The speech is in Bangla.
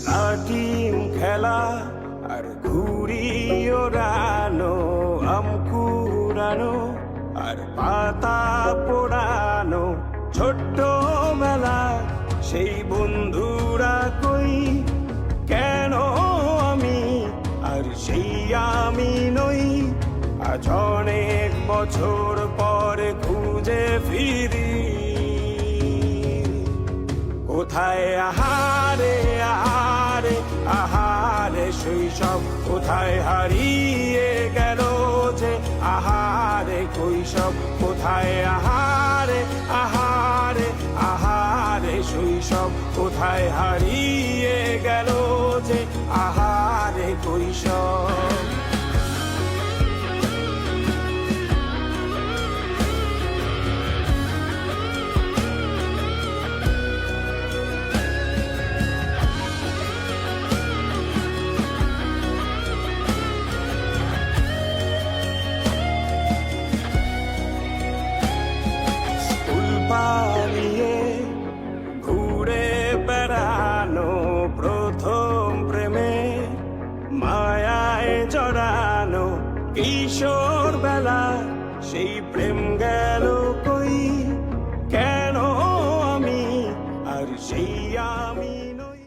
লাটিম খেলা আর ঘুড়ি ওড়ানো, আম কুড়ানো আর পাতা পোড়ানো, ছোট্ট মেলা সেই বন্ধুরা কই, কেন আমি আর সেই আমি নই। আজ অনেক বছর পরে খুঁজে ফিরি, কোথায় আহারে আহারে আহারে শৈশব, কোথায় হারিয়ে গেল যে আহারে কৈশব, কোথায় আহারে আহারে আহারে শৈশব, কোথায় হারিয়ে গেল যে আহারে কৈশব। পালিয়ে ঘুরে বেড়ানো, প্রথম প্রেমে মায়ায় জড়ানো, কিশোর বেলা সেই প্রেম গেল কই, কেন আমি আর সেই আমি নই।